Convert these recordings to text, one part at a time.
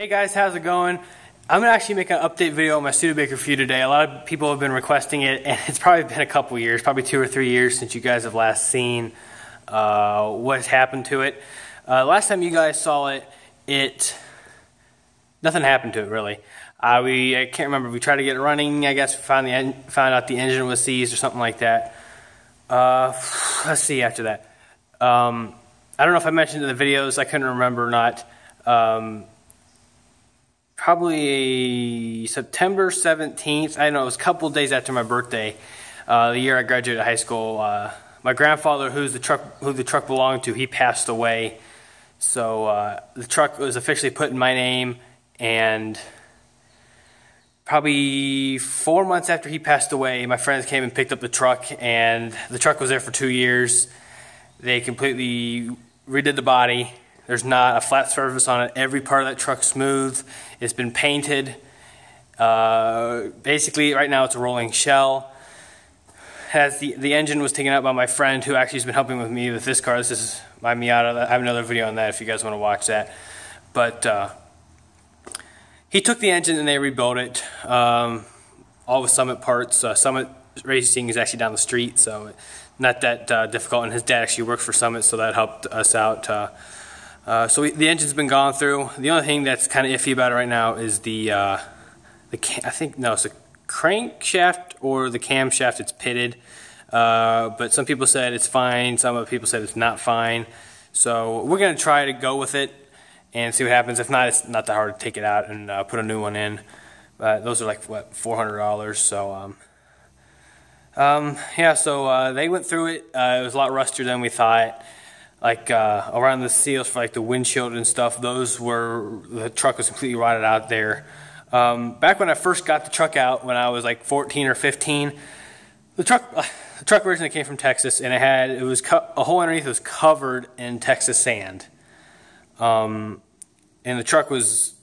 Hey guys, how's it going? I'm gonna actually make an update video on my Studebaker for you today. A lot of people have been requesting it, and it's probably been a couple years, probably 2 or 3 years since you guys have last seen what's happened to it. Last time you guys saw it, nothing happened to it really. I can't remember. We tried to get it running. I guess we found out the engine was seized or something like that. Let's see after that. I don't know if I mentioned in the videos. I couldn't remember or not. Probably September 17th. I don't know, it was a couple of days after my birthday, the year I graduated high school. My grandfather, who the truck belonged to, he passed away. So the truck was officially put in my name, and probably 4 months after he passed away, my friends came and picked up the truck, and the truck was there for 2 years. They completely redid the body. There's not a flat surface on it. Every part of that truck's smooth. It's been painted. Basically, right now it's a rolling shell. The engine was taken out by my friend, who actually has been helping with me with this car. This is my Miata. I have another video on that if you guys want to watch that. But he took the engine and they rebuilt it. All with Summit parts. Summit Racing is actually down the street, so not that difficult. And his dad actually works for Summit, so that helped us out. So the engine's been gone through. The only thing that's kind of iffy about it right now is it's the crankshaft or the camshaft. It's pitted, but some people said it's fine. Some other people said it's not fine. So we're gonna try to go with it and see what happens. If not, it's not that hard to take it out and put a new one in. Those are like what, $400. So yeah. So they went through it. It was a lot rustier than we thought. Like around the seals for like the windshield and stuff, the truck was completely rotted out there. Back when I first got the truck out, when I was like 14 or 15, the truck originally came from Texas, and a hole underneath was covered in Texas sand. And the truck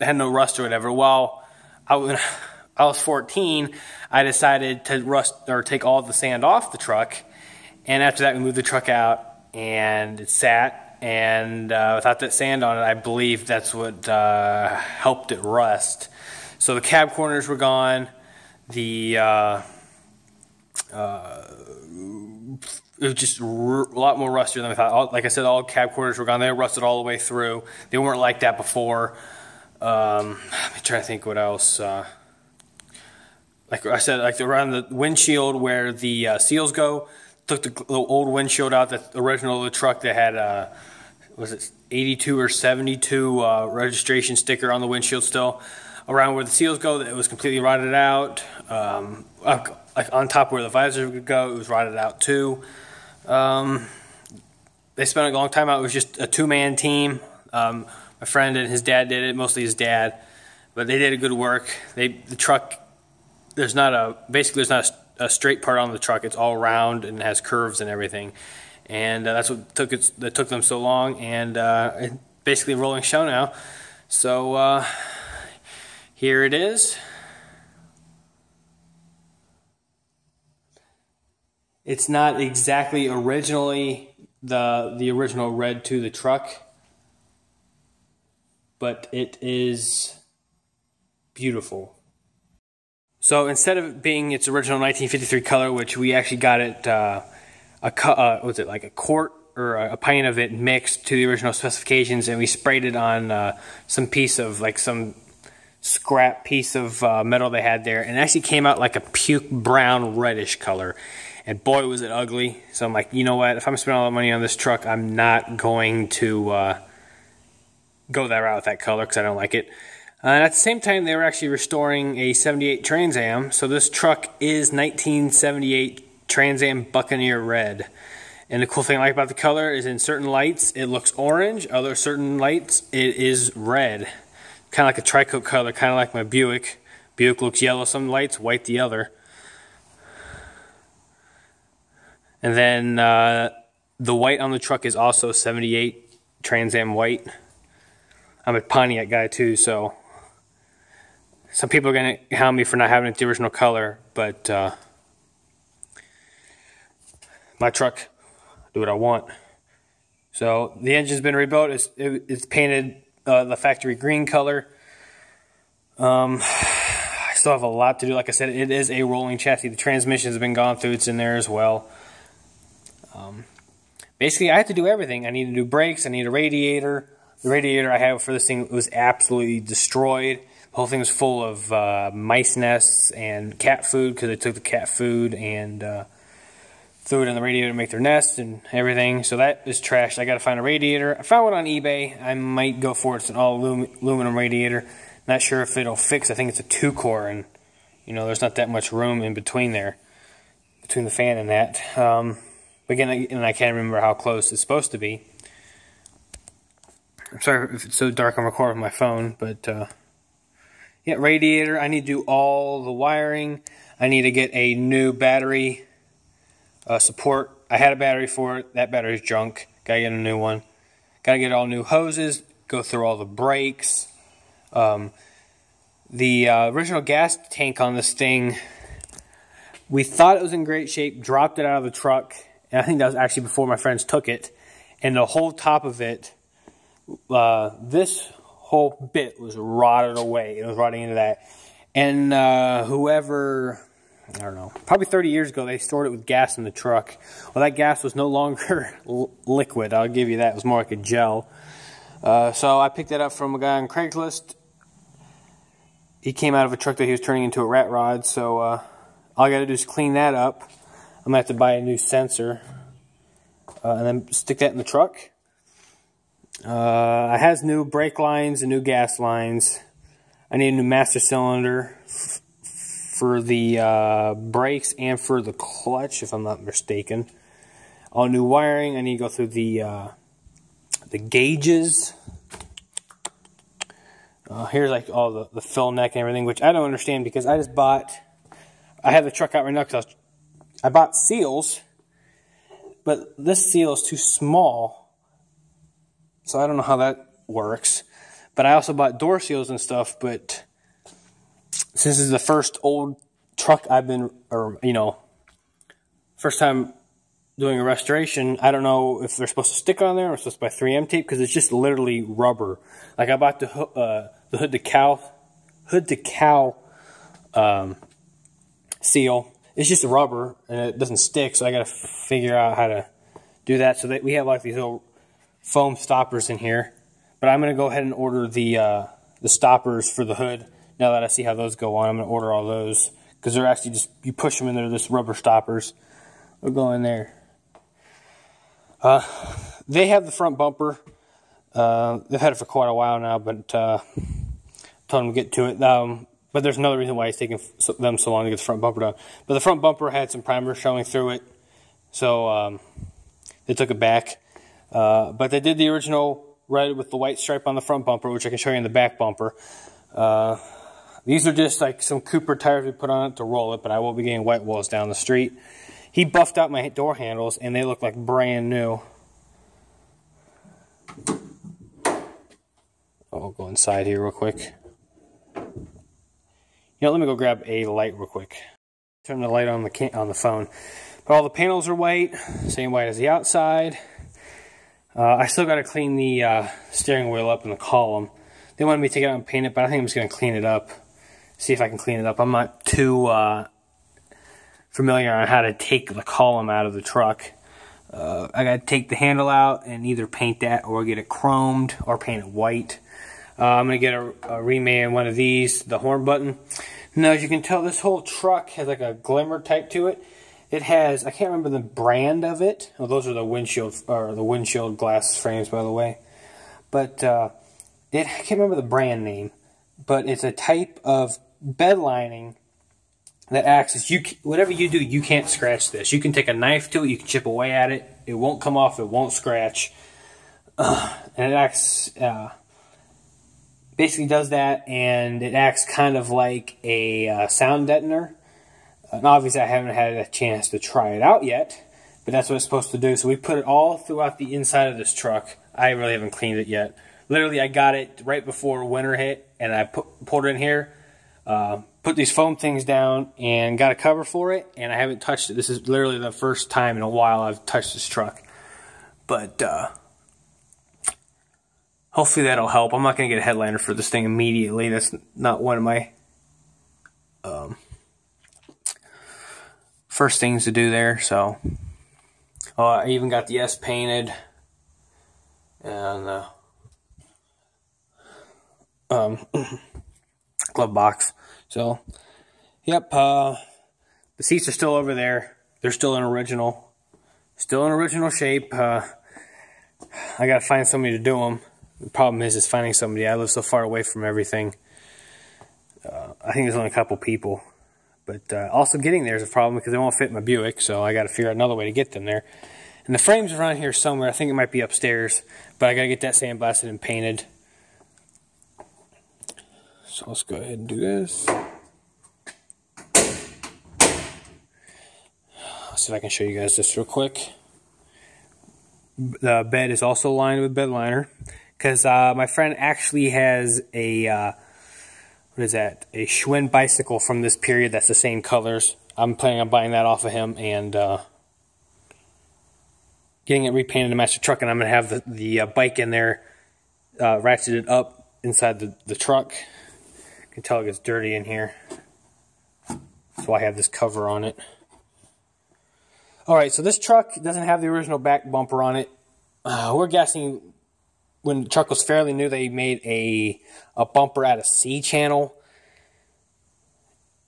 had no rust or whatever. While I was 14, I decided to take all the sand off the truck, and after that we moved the truck out. And it sat, and without that sand on it, I believe that's what helped it rust. So the cab corners were gone. It was just a lot more rustier than I thought. Like I said, all cab corners were gone. They were rusted all the way through. They weren't like that before. I'm trying to think what else. Like I said, like around the windshield where the seals go. Took the old windshield out, the original of the truck that had, was it 82 or 72 registration sticker on the windshield still. Around where the seals go, it was completely rotted out. Like on top where the visor would go, it was rotted out too. They spent a long time out. It was just a two-man team. My friend and his dad did it, mostly his dad. But they did a good work. The truck, there's not a straight part on the truck. It's all round and has curves and everything, and that's what took them so long. And it's basically a rolling show now. So here it is. It's not exactly originally the original red to the truck, but it is beautiful. So instead of it being its original 1953 color, which we actually got it, was it like a quart or a pint of it mixed to the original specifications, and we sprayed it on some scrap piece of metal they had there, and it actually came out like a puke brown reddish color. And boy, was it ugly. So I'm like, you know what? If I'm spending all the money on this truck, I'm not going to go that route with that color because I don't like it. And at the same time, they were actually restoring a 78 Trans Am. So this truck is 1978 Trans Am Buccaneer Red. And the cool thing I like about the color is in certain lights, it looks orange. Other certain lights, it is red. Kind of like a tri-coat color, kind of like my Buick. Buick looks yellow some lights, white the other. And then the white on the truck is also 78 Trans Am white. I'm a Pontiac guy too, so some people are going to hound me for not having it the original color, but my truck, do what I want. So the engine's been rebuilt. It's painted the factory green color. I still have a lot to do. Like I said, it is a rolling chassis. The transmission has been gone through. It's in there as well. Basically, I have to do everything. I need to do brakes. I need a radiator. The radiator I have for this thing was absolutely destroyed. The whole thing was full of mice nests and cat food because they took the cat food and threw it in the radiator to make their nest and everything. So that is trashed. I got to find a radiator. I found one on eBay. I might go for it. It's an all aluminum radiator. Not sure if it'll fix. I think it's a 2-core, and you know there's not that much room in between there, between the fan and that. Again, I can't remember how close it's supposed to be. I'm sorry if it's so dark I'm recording with my phone, but yeah, radiator. I need to do all the wiring. I need to get a new battery support. I had a battery for it. That battery's junk. Gotta get a new one. Gotta get all new hoses. Go through all the brakes. The original gas tank on this thing, we thought it was in great shape. Dropped it out of the truck. And I think that was actually before my friends took it. And the whole top of it, this whole bit was rotted away. It was rotting into that. And whoever, I don't know, probably 30 years ago, they stored it with gas in the truck. Well, that gas was no longer liquid. I'll give you that. It was more like a gel. So I picked that up from a guy on Craigslist. He came out of a truck that he was turning into a rat rod. So all I got to do is clean that up. I'm going to have to buy a new sensor and then stick that in the truck. It has new brake lines and new gas lines. I need a new master cylinder for the brakes and for the clutch, if I'm not mistaken. All new wiring. I need to go through the gauges. Here's like all the fill neck and everything, which I don't understand because I just bought. I have the truck out right now because I bought seals, but this seal is too small, so I don't know how that works. But I also bought door seals and stuff, but since this is the first old truck I've been, or you know, first time doing a restoration, I don't know if they're supposed to stick on there or supposed to buy 3M tape because it's just literally rubber. Like I bought the hood to cow seal. It's just rubber and it doesn't stick, so I got to figure out how to do that. So that we have like these little foam stoppers in here, but I'm going to go ahead and order the stoppers for the hood. Now that I see how those go on, I'm going to order all those because they're actually just, you push them in there, this rubber stoppers. They'll go in there. They have the front bumper. They've had it for quite a while now, but told them to get to it. But there's another reason why it's taking them so long to get the front bumper done. But the front bumper had some primer showing through it, so they took it back. But they did the original red with the white stripe on the front bumper, which I can show you in the back bumper. These are just like some Cooper tires we put on it to roll it, but I will be getting white walls down the street. He buffed out my door handles, and they look like brand new. I'll go inside here real quick. You know, let me go grab a light real quick. Turn the light on the phone. But all the panels are white, same white as the outside. I still got to clean the steering wheel up and the column. They wanted me to take it out and paint it, but I think I'm just going to clean it up. See if I can clean it up. I'm not too familiar on how to take the column out of the truck. I got to take the handle out and either paint that or get it chromed or paint it white. I'm going to get a reman one of these, the horn button. Now, as you can tell, this whole truck has like a glimmer type to it. It has, I can't remember the brand of it. Oh, those are the windshield glass frames, by the way. But I can't remember the brand name. But it's a type of bed lining that acts as, whatever you do, you can't scratch this. You can take a knife to it, you can chip away at it. It won't come off, it won't scratch. And it acts, basically does that, and it acts kind of like a sound deadener. And obviously I haven't had a chance to try it out yet, but that's what it's supposed to do. So we put it all throughout the inside of this truck. I really haven't cleaned it yet. Literally, I got it right before winter hit, and I pulled it in here, put these foam things down, and got a cover for it, and I haven't touched it. This is literally the first time in a while I've touched this truck. But hopefully that'll help. I'm not going to get a headliner for this thing immediately. That's not one of my first things to do there. So, I even got the S painted, and glove box. So, yep. The seats are still over there. They're still in original shape. I gotta find somebody to do them. The problem is finding somebody. I live so far away from everything. I think there's only a couple people. But also getting there is a problem because they won't fit in my Buick, so I got to figure out another way to get them there. And the frame's around here somewhere. I think it might be upstairs, but I got to get that sandblasted and painted. So let's go ahead and do this. Let's see if I can show you guys this real quick. The bed is also lined with bed liner because my friend actually has a what is that? A Schwinn bicycle from this period that's the same colors. I'm planning on buying that off of him and getting it repainted to match the truck, and I'm going to have the bike in there ratcheted up inside the truck. You can tell it gets dirty in here. So I have this cover on it. Alright, so this truck doesn't have the original back bumper on it. We're guessing when the truck was fairly new, they made a bumper out of C-channel.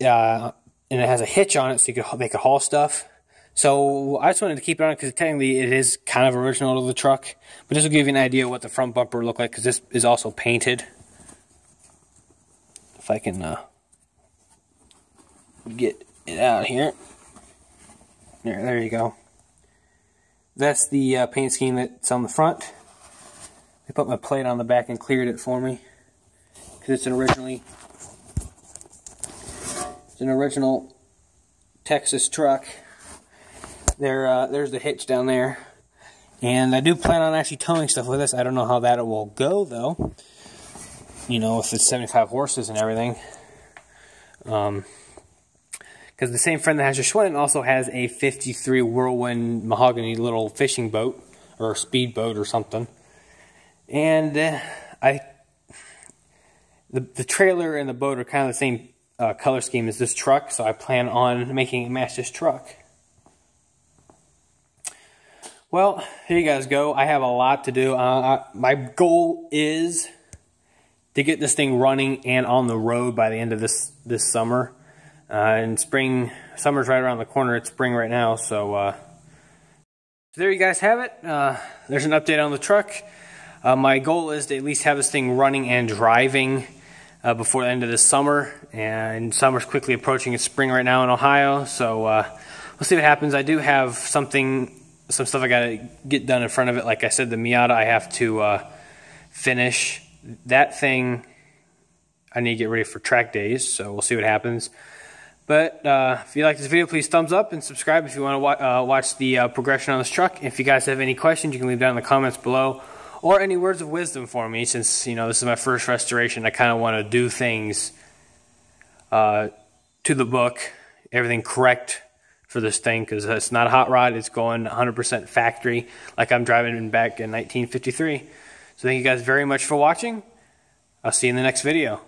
And it has a hitch on it so they could haul stuff. So I just wanted to keep it on it because technically it is kind of original to the truck. But this will give you an idea of what the front bumper looked like because this is also painted. If I can get it out here. There you go. That's the paint scheme that's on the front. They put my plate on the back and cleared it for me because it's an original Texas truck. There's the hitch down there, and I do plan on actually towing stuff with this. I don't know how that will go though. You know, if it's 75 horses and everything. Because the same friend that has a Schwinn also has a 53 Whirlwind mahogany little fishing boat or speed boat or something. And the trailer and the boat are kind of the same color scheme as this truck, so I plan on making it match this truck. Well, here you guys go. I have a lot to do. My goal is to get this thing running and on the road by the end of this summer. And summer's right around the corner. It's spring right now, so there you guys have it. There's an update on the truck. My goal is to at least have this thing running and driving before the end of this summer. And summer's quickly approaching. It's spring right now in Ohio, so we'll see what happens. I do have some stuff I gotta get done in front of it. Like I said, the Miata I have to finish. That thing I need to get ready for track days, so we'll see what happens. But if you like this video, please thumbs up and subscribe if you want to watch the progression on this truck. If you guys have any questions, you can leave down in the comments below. Or any words of wisdom for me, since, you know, this is my first restoration. I kind of want to do things to the book, everything correct for this thing, because it's not a hot rod. It's going 100% factory, like I'm driving back in 1953. So thank you guys very much for watching. I'll see you in the next video.